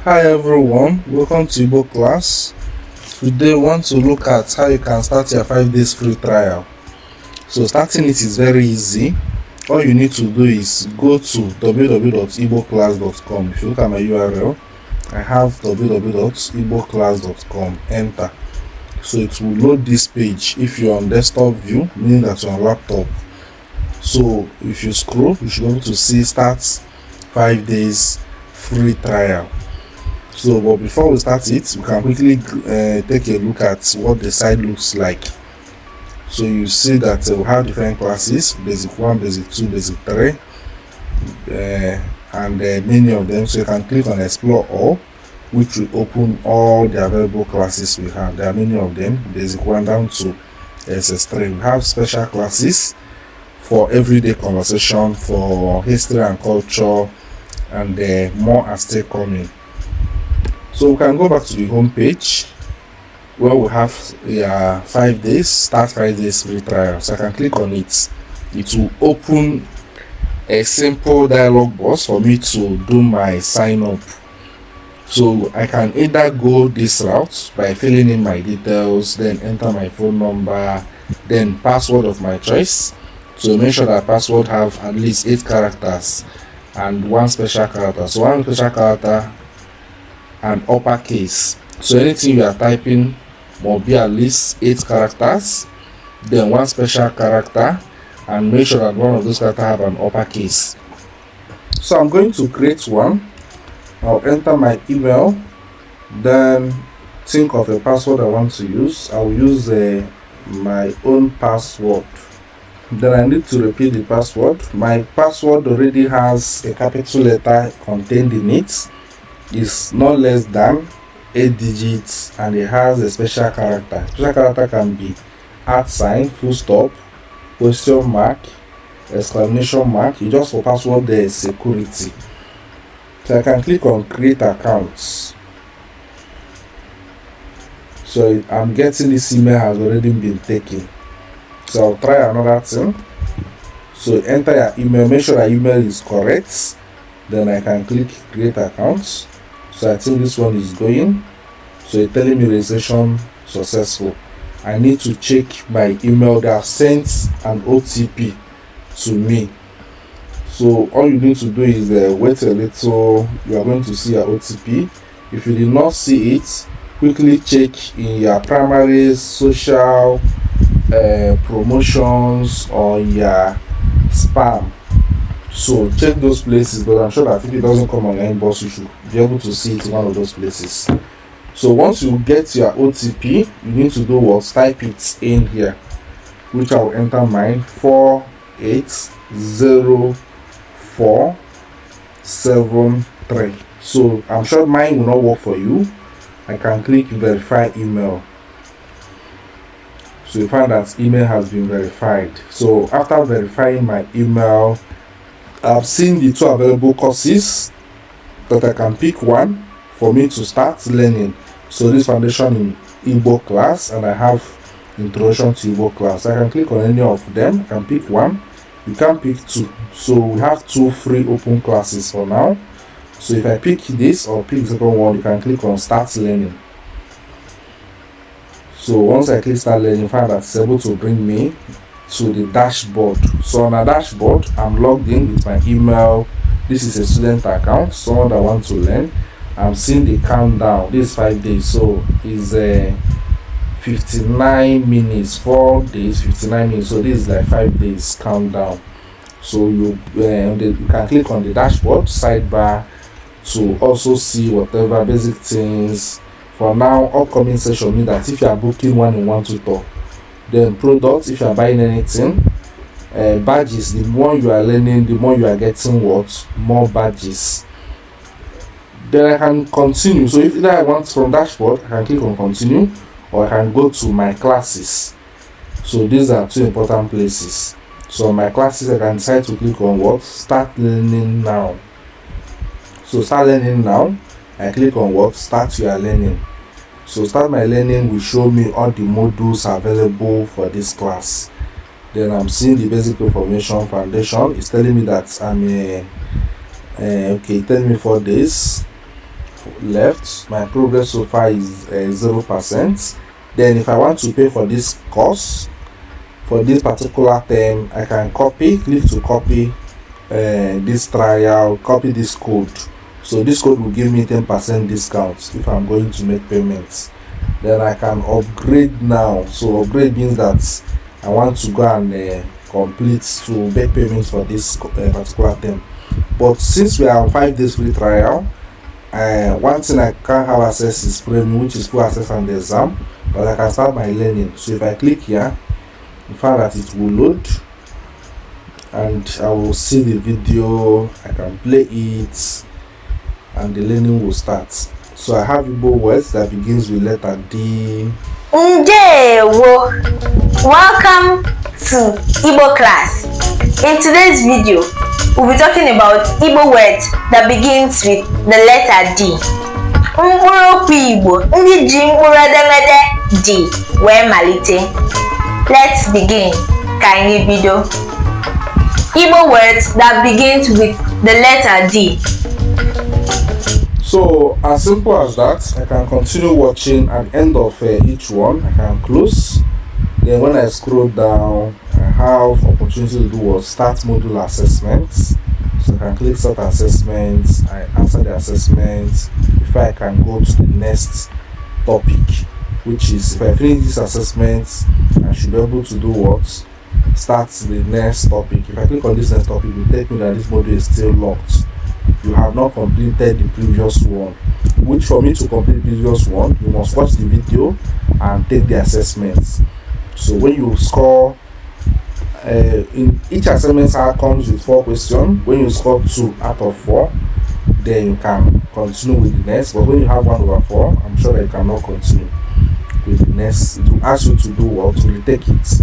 Hi everyone, welcome to Igbo class. Today we want to look at how you can start your 5 days free trial. So starting it is very easy. All you need to do is go to www.igboclass.com. If you look at my URL, I have www.igboclass.com. Enter. So it will load this page if you're on desktop view, meaning that you're on laptop. So if you scroll, you should be able to see start 5 days free trial. So but before we start it, we can quickly take a look at what the site looks like. So you see that we have different classes: basic 1, basic 2, basic 3, and many of them. So you can click on explore all, which will open all the available classes we have. There are many of them, basic 1 down to SS3. We have special classes for everyday conversation, for history and culture, and more are still coming. So we can go back to the home page where we have 5 days, start 5 days free trial. So I can click on it. It will open a simple dialog box for me to do my sign up. So I can either go this route by filling in my details, then enter my phone number, then password of my choice. So make sure that password have at least 8 characters and 1 special character. So 1 special character and uppercase. So anything you are typing must be at least 8 characters, then 1 special character, and make sure that one of those characters have an uppercase. So I'm going to create one. I'll enter my email, then think of a password I want to use. I'll use my own password. Then I need to repeat the password. My password already has a capital letter contained in it. It's not less than 8 digits, and it has a special character. Special character can be @, full stop, question mark, exclamation mark. You just for password there is security. So I can click on create accounts. So I'm getting this email has already been taken. So I'll try another thing. So enter your email, make sure your email is correct. Then I can click create accounts. So I think this one is going. So it's telling me registration successful. I need to check my email. They have sent an OTP to me. So all you need to do is wait a little. You are going to see your OTP. If you did not see it, quickly check in your primary social promotions or your spam. So check those places, but I'm sure that if it doesn't come on your inbox, you should be able to see it in one of those places. So once you get your OTP, you need to do what? Type it in here, which I will enter mine 4804773. So I'm sure mine will not work for you. I can click verify email. So you find that email has been verified. So after verifying my email, I've seen the 2 available courses that I can pick one for me to start learning. So this foundation in Igbo class, and I have introduction to Igbo class. I can click on any of them. I can pick one. You can pick 2. So we have 2 free open classes for now. So if I pick this or pick the second one, you can click on start learning. So once I click start learning, you find that it's able to bring me to the dashboard. So on a dashboard, I'm logged in with my email. This is a student account, someone that wants to learn. I'm seeing the countdown. This is 5 days, so it's 59 minutes, 4 days, 59 minutes. So this is like 5 days countdown. So you can click on the dashboard sidebar to also see whatever basic things. For now, upcoming session means that if you are booking 1-on-1 tutor, then products, if you are buying anything, badges, the more you are learning, the more you are getting more badges. Then I can continue. So if either I want from dashboard, I can click on continue, or I can go to my classes. So these are 2 important places. So my classes, I can decide to click on start learning now. So start learning now, I click on start your learning. So start my learning will show me all the modules available for this class. Then I'm seeing the basic information foundation. It's telling me that I'm okay, tell me 4 days. left. My progress so far is 0%. Then if I want to pay for this course, for this particular term, I can click to copy this trial, copy this code. So this code will give me 10% discount if I'm going to make payments. Then I can upgrade now. So upgrade means that I want to go and complete to make payments for this particular term. But since we are on 5 days free trial, one thing I can't have access is premium, which is full access and the exam, but I can start my learning. So if I click here, you find that it will load and I will see the video, I can play it, and the learning will start. So I have Igbo words that begins with letter D. Ndewo! Welcome to Igbo class. In today's video, we'll be talking about Igbo words that begins with the letter D. Mkpụrụ Igbo ndị ji mkpụrụ edemede D wee malite. Let's begin. Ka anyị bido. Igbo words that begins with the letter D. So as simple as that, I can continue watching. At the end of each one, I can close. Then when I scroll down, I have opportunity to do what start module assessments. So I can click start assessments. I answer the assessments. If I can go to the next topic, which is if I finish this assessment, I should be able to do what? Start the next topic. If I click on this next topic, it will take me that this module is still locked. You have not completed the previous one. Which for me to complete the previous one, you must watch the video and take the assessments. So when you score, in each assignment comes with 4 questions. When you score 2 out of 4, then you can continue with the next. But when you have 1/4, I'm sure that you cannot continue with the next. It will ask you to do what? To retake it.